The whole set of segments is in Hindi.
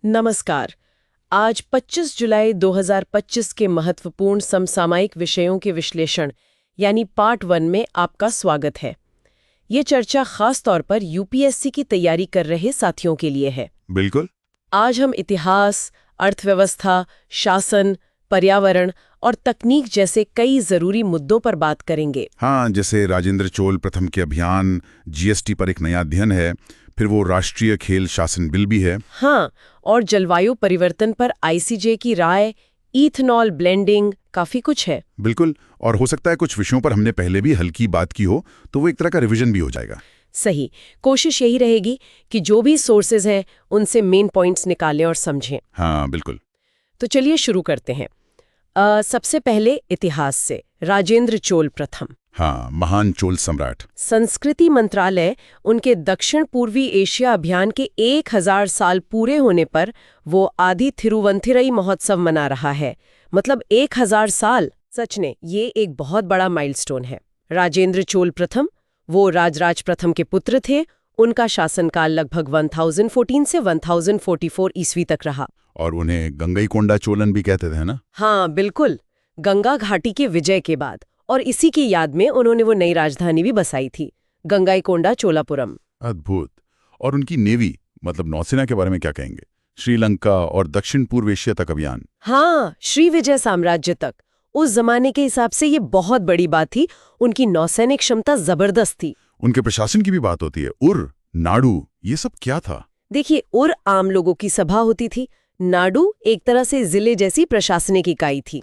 नमस्कार। आज 25 जुलाई 2025 के महत्वपूर्ण समसामयिक विषयों के विश्लेषण यानी पार्ट 1 में आपका स्वागत है। ये चर्चा खास तौर पर यूपीएससी की तैयारी कर रहे साथियों के लिए है। बिल्कुल। आज हम इतिहास, अर्थव्यवस्था, शासन, पर्यावरण और तकनीक जैसे कई जरूरी मुद्दों पर बात करेंगे। हाँ, जैसे राजेंद्र चोल प्रथम के अभियान, जीएसटी पर एक नया अध्ययन है, फिर वो राष्ट्रीय खेल शासन बिल भी है। हाँ, और जलवायु परिवर्तन पर आईसीजे की राय, इथेनॉल ब्लेंडिंग, काफी कुछ है। बिल्कुल, और हो सकता है कुछ विषयों पर हमने पहले भी हल्की बात की हो, तो वो एक तरह का रिवीजन भी हो जाएगा। सही। कोशिश यही रहेगी कि जो भी सोर्सेज हैं उनसे मेन पॉइंट्स निकालें और समझें। हाँ, बिल्कुल। तो चलिए शुरू करते हैं। सबसे पहले इतिहास से। राजेंद्र चोल प्रथम। हाँ, महान चोल सम्राट। संस्कृति मंत्रालय उनके दक्षिण पूर्वी एशिया अभियान के 1000 साल पूरे होने पर वो आदि थिरुवंथिरई महोत्सव मना रहा है। मतलब 1000 साल, सच ने ये एक बहुत बड़ा माइलस्टोन है। राजेंद्र चोल प्रथम वो राजराज प्रथम के पुत्र थे। उनका शासनकाल लगभग 1014 से 1044 ईस्वी तक रहा। और उन्हें गंगईकोंडा चोलन भी कहते थे ना? हाँ बिल्कुल, गंगा घाटी के विजय के बाद। और इसी की याद में उन्होंने वो नई राजधानी भी बसाई थी, गंगाईकोंडा चोलापुरम। अद्भुत। और उनकी नेवी मतलब नौसेना के बारे में क्या कहेंगे? श्रीलंका और दक्षिण पूर्व एशिया तक अभियान। हाँ, श्रीविजय साम्राज्य तक। उस जमाने के हिसाब से ये बहुत बड़ी बात थी। उनकी नौसैनिक क्षमता जबरदस्त थी। उनके प्रशासन की भी बात होती है। उर, नाडु, ये सब क्या था? देखिए, उर आम लोगों की सभा होती थी। नाडु एक तरह से जिले जैसी प्रशासनिक इकाई थी।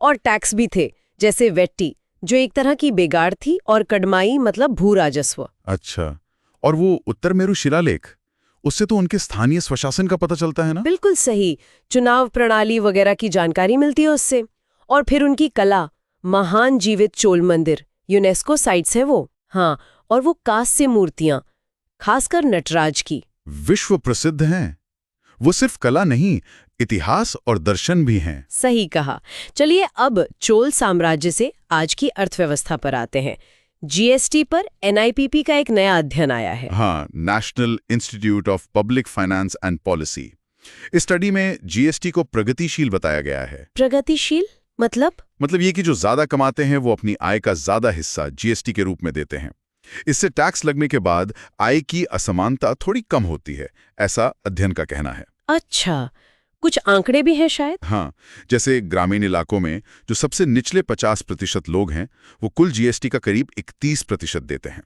और टैक्स भी थे, जैसे वेट्टी जो एक तरह की बेगार थी, और कड़माई मतलब भू राजस्व। अच्छा, और वो उत्तर मेरु शिलालेख, उससे तो उनके स्थानीय स्वशासन का पता चलता है ना? बिल्कुल सही। चुनाव प्रणाली वगैरह की जानकारी मिलती है उससे। और फिर उनकी कला, महान जीवित चोल मंदिर, यूनेस्को साइट्स है वो। हाँ, और वो कांस्य मूर्तियां, खासकर नटराज की, विश्व प्रसिद्ध हैं। वो सिर्फ कला नहीं, इतिहास और दर्शन भी हैं। सही कहा। चलिए अब चोल साम्राज्य से आज की अर्थव्यवस्था पर आते हैं। जीएसटी पर एनआईपीपी का एक नया अध्ययन आया है। हाँ, national institute of public finance and policy. इस स्टडी में जीएसटी को प्रगतिशील बताया गया है। प्रगतिशील मतलब ये कि जो ज्यादा कमाते हैं वो अपनी आय का ज्यादा हिस्सा जीएसटी के रूप में देते हैं। इससे टैक्स लगने के बाद आय की असमानता थोड़ी कम होती है, ऐसा अध्ययन का कहना है। अच्छा, कुछ आंकड़े भी हैं शायद? हाँ, जैसे ग्रामीण इलाकों में जो सबसे निचले 50% लोग हैं वो कुल जीएसटी का करीब 31% देते हैं,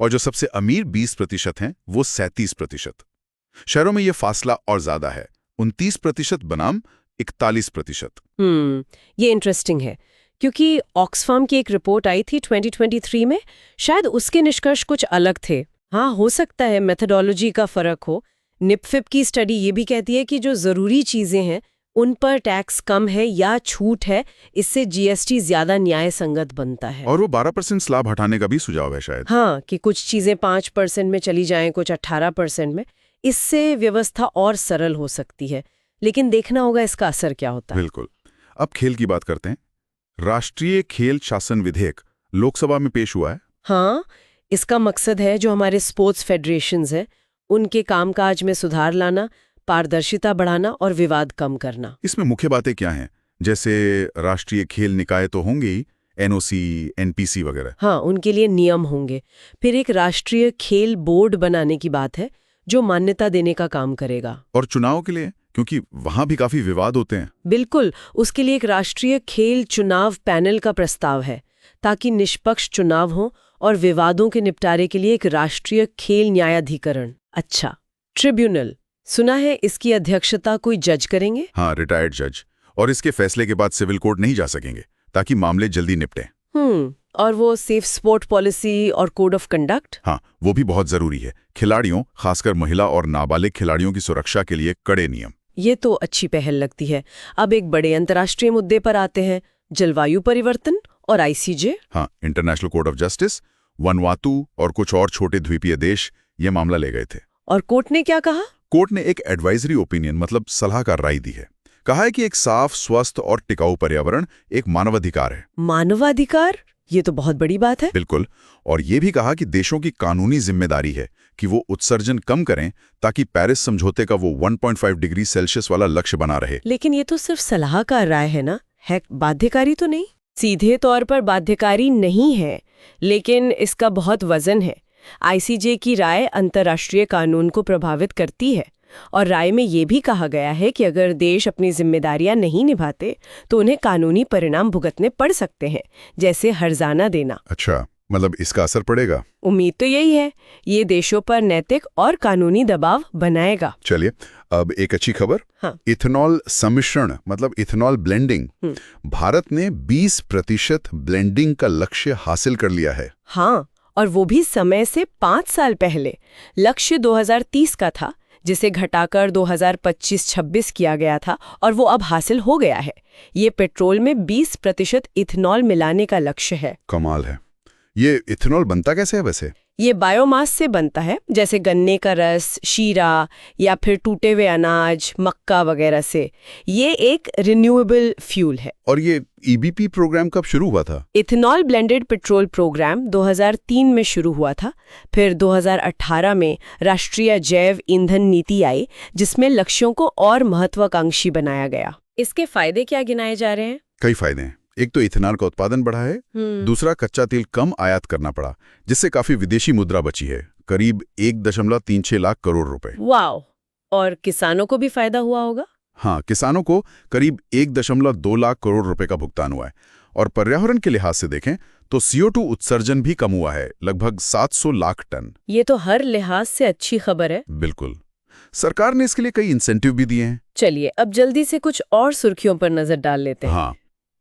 और जो सबसे अमीर 20% हैं वो 37%। शहरों में ये फासला और ज्यादा है, 29% बनाम 41%। ये इंटरेस्टिंग है, क्योंकि ऑक्सफाम की एक रिपोर्ट आई थी 2023 में, शायद उसके निष्कर्ष कुछ अलग थे। हाँ, हो सकता है मेथोडोलॉजी का फर्क हो। निपफिप की स्टडी ये भी कहती है कि जो जरूरी चीजें हैं उन पर टैक्स कम है या छूट है, इससे जीएसटी ज्यादा न्याय संगत बनता है। और वो 12% स्लैब हटाने का भी सुझाव है शायद। हाँ, कि कुछ चीजें 5% में चली जाएं, कुछ 18% में। इससे व्यवस्था और सरल हो सकती है, लेकिन देखना होगा इसका असर क्या होता है। बिल्कुल। अब खेल की बात करते हैं। राष्ट्रीय खेल शासन विधेयक लोकसभा में पेश हुआ है। हाँ, इसका मकसद है जो हमारे स्पोर्ट्स फेडरेशंस हैं उनके कामकाज में सुधार लाना, पारदर्शिता बढ़ाना और विवाद कम करना। इसमें मुख्य बातें क्या हैं? जैसे राष्ट्रीय खेल निकाय तो होंगे ही, एनओसी, एनपीसी वगैरह। हाँ, उनके लिए नियम होंगे। फिर एक राष्ट्रीय खेल बोर्ड बनाने की बात है जो मान्यता देने का काम करेगा। और चुनाव के लिए, क्योंकि वहां भी काफी विवाद होते हैं। बिल्कुल, उसके लिए एक राष्ट्रीय खेल चुनाव पैनल का प्रस्ताव है, ताकि निष्पक्ष चुनाव हो, और विवादों के निपटारे के लिए एक राष्ट्रीय खेल न्यायाधिकरण। अच्छा, ट्रिब्यूनल सुना है, इसकी अध्यक्षता कोई जज करेंगे? हाँ, रिटायर्ड जज। और इसके फैसले के बाद सिविल कोर्ट नहीं जा सकेंगे, ताकि मामले जल्दी निपटे। और वो सेफ स्पोर्ट पॉलिसी और कोड ऑफ कंडक्ट? हाँ, वो भी बहुत जरूरी है। खिलाड़ियों, खासकर महिला और नाबालिग खिलाड़ियों की सुरक्षा के लिए कड़े नियम। ये तो अच्छी पहल लगती है। अब एक बड़े अंतर्राष्ट्रीय मुद्दे पर आते हैं, जलवायु परिवर्तन और आईसीजे। हाँ, इंटरनेशनल कोर्ट ऑफ जस्टिस, वनवातु और कुछ और छोटे द्वीपीय देश ये मामला ले गए थे। और कोर्ट ने क्या कहा? कोर्ट ने एक एडवाइजरी ओपिनियन मतलब सलाहकार राय दी है। कहा है कि एक साफ, स्वस्थ और टिकाऊ पर्यावरण एक मानवाधिकार है। मानवाधिकार? ये तो बहुत बड़ी बात है। बिल्कुल। और ये भी कहा कि देशों की कानूनी जिम्मेदारी है कि वो उत्सर्जन कम करें ताकि पेरिस समझौते का वो 1.5 डिग्री सेल्सियस वाला लक्ष्य बना रहे। लेकिन ये तो सिर्फ सलाहकार राय है ना, है बाध्यकारी तो नहीं? सीधे तौर पर बाध्यकारी नहीं है, लेकिन इसका बहुत वजन है। आईसीजे की राय अंतर्राष्ट्रीय कानून को प्रभावित करती है और राय में ये भी कहा गया है कि अगर देश अपनी जिम्मेदारियां नहीं निभाते तो उन्हें कानूनी परिणाम भुगतने पड़ सकते हैं, जैसे हर्जाना देना। अच्छा, मतलब इसका असर पड़ेगा? उम्मीद तो यही है, ये देशों पर नैतिक और कानूनी दबाव बनाएगा। चलिए, अब एक अच्छी खबर। हाँ। इथेनॉल सम्मिश्रण मतलब इथेनॉल ब्लेंडिंग, भारत ने 20% ब्लेंडिंग का लक्ष्य हासिल कर लिया है। हाँ, और वो भी समय से 5 साल पहले। लक्ष्य 2030 का था, जिसे घटाकर 2025-26 किया गया था, और वो अब हासिल हो गया है। ये पेट्रोल में 20% इथेनॉल मिलाने का लक्ष्य है। कमाल है। ये इथेनॉल बनता कैसे है वैसे? ये बायोमास से बनता है, जैसे गन्ने का रस, शीरा या फिर टूटे हुए अनाज, मक्का वगैरह से। ये एक रिन्यूएबल फ्यूल है। और ये ईबीपी प्रोग्राम कब शुरू हुआ था? इथेनॉल ब्लेंडेड पेट्रोल प्रोग्राम 2003 में शुरू हुआ था। फिर 2018 में राष्ट्रीय जैव ईंधन नीति आई, जिसमें लक्ष्यों को और महत्वाकांक्षी बनाया गया। इसके फायदे क्या गिनाए जा रहे हैं? कई फायदे हैं। एक तो इथेनॉल का उत्पादन बढ़ा है, दूसरा कच्चा तेल कम आयात करना पड़ा, जिससे काफी विदेशी मुद्रा बची है, करीब 1.36 लाख करोड़ रुपए। वाह! और किसानों को भी फायदा हुआ होगा? हाँ, किसानों को करीब 1.2 लाख करोड़ रुपए का भुगतान हुआ है। और पर्यावरण के लिहाज से देखें तो CO2 उत्सर्जन भी कम हुआ है, लगभग 700 लाख टन। ये तो हर लिहाज से अच्छी खबर है। बिल्कुल। सरकार ने इसके लिए कई इंसेंटिव भी दिए हैं। चलिए, अब जल्दी से कुछ और सुर्खियों पर नजर डाल लेते हैं। हाँ।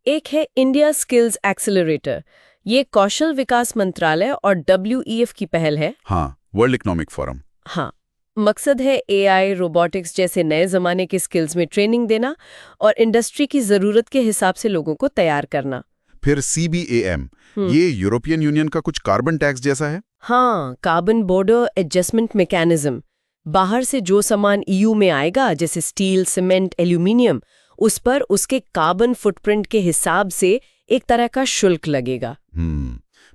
एक है इंडिया स्किल्स एक्सेलरेटर। ये कौशल विकास मंत्रालय और WEF की पहल है। हाँ, वर्ल्ड इकोनॉमिक फोरम। हाँ, मकसद है AI, रोबोटिक्स जैसे नए जमाने के स्किल्स में ट्रेनिंग देना और इंडस्ट्री की जरूरत के हिसाब से लोगों को तैयार करना। फिर CBAM, ये यूरोपियन यूनियन का कुछ कार्बन टैक्स जैसा है। हाँ, कार्बन बॉर्डर एडजस्टमेंट मैकेनिज्म। बाहर से जो सामान EU में आएगा, जैसे स्टील, सीमेंट, एल्यूमिनियम, उस पर उसके कार्बन फुटप्रिंट के हिसाब से एक तरह का शुल्क लगेगा।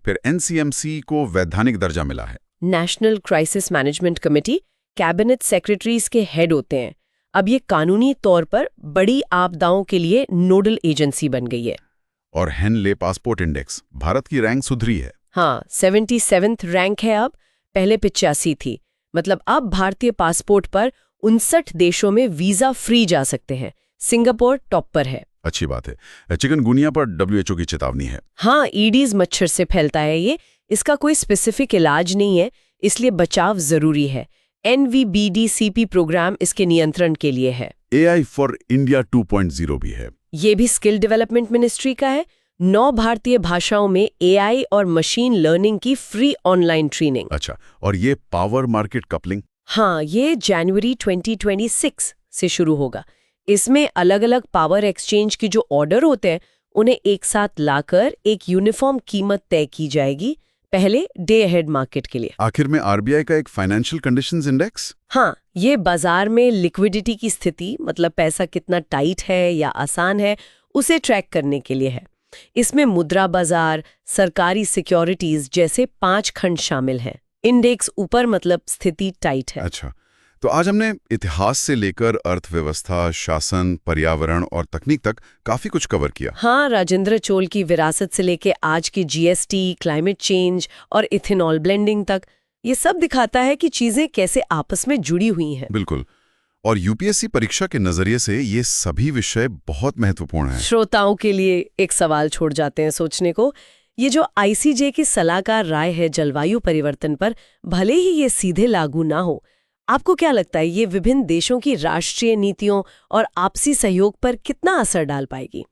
फिर NCMC को वैधानिक दर्जा मिला है। National crisis management committee cabinet secretaries के हेड होते हैं। अब ये कानूनी तौर पर बड़ी आपदाओं के लिए नोडल एजेंसी बन गई है। और हेनले पासपोर्ट इंडेक्स, भारत की रैंक सुधरी है। हाँ, 77th रैंक है अब, पहले 85 थी। मतलब अब भारतीय पासपोर्ट पर 59 देशों में वीजा फ्री जा सकते हैं। सिंगापुर टॉप पर है। अच्छी बात है। चिकनगुनिया पर WHO की चेतावनी है। हाँ, ईडीज मच्छर से फैलता है ये। इसका कोई स्पेसिफिक इलाज नहीं है, इसलिए बचाव जरूरी है। NVBDCP प्रोग्राम इसके नियंत्रण के लिए है। AI फॉर इंडिया 2.0 भी है। ये भी स्किल डेवलपमेंट मिनिस्ट्री का है। 9 भारतीय भाषाओं में AI और मशीन लर्निंग की फ्री ऑनलाइन ट्रेनिंग। अच्छा, और ये पावर मार्केट कपलिंग? हाँ, ये जनवरी 2026 से शुरू होगा। इसमें अलग अलग पावर एक्सचेंज के जो ऑर्डर होते हैं, उन्हें एक साथ लाकर एक यूनिफॉर्म कीमत तय की जाएगी, पहले डे अहेड मार्केट के लिए। आखिर में RBI का एक फाइनेंशियल कंडीशंस इंडेक्स? हाँ, ये बाजार में लिक्विडिटी की स्थिति, मतलब पैसा कितना टाइट है या आसान है, उसे ट्रैक करने के लिए है। इसमें मुद्रा बाजार, सरकारी सिक्योरिटीज जैसे 5 खंड शामिल हैं। इंडेक्स ऊपर मतलब स्थिति टाइट है। अच्छा, तो आज हमने इतिहास से लेकर अर्थव्यवस्था, शासन, पर्यावरण और तकनीक तक काफी कुछ कवर किया। हाँ, राजेंद्र चोल की विरासत से लेके आज की GST, क्लाइमेट चेंज और इथेनॉल ब्लेंडिंग तक, ये सब दिखाता है कि चीजें कैसे आपस में जुड़ी हुई हैं। बिल्कुल। और UPSC परीक्षा के नजरिए से ये सभी विषय बहुत महत्वपूर्ण हैं। श्रोताओं के लिए एक सवाल छोड़ जाते हैं सोचने को। ये जो ICJ की सलाहकार राय है जलवायु परिवर्तन पर, भले ही ये सीधे लागू ना हो, आपको क्या लगता है ये विभिन्न देशों की राष्ट्रीय नीतियों और आपसी सहयोग पर कितना असर डाल पाएगी?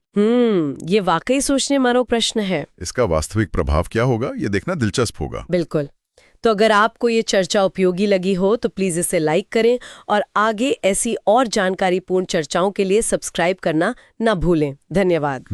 ये वाकई सोचने मारो प्रश्न है। इसका वास्तविक प्रभाव क्या होगा, ये देखना दिलचस्प होगा। बिल्कुल। तो अगर आपको ये चर्चा उपयोगी लगी हो तो प्लीज इसे लाइक करें और आगे ऐसी और जानकारीपूर्ण चर्चाओं के लिए सब्सक्राइब करना ना भूलें। धन्यवाद।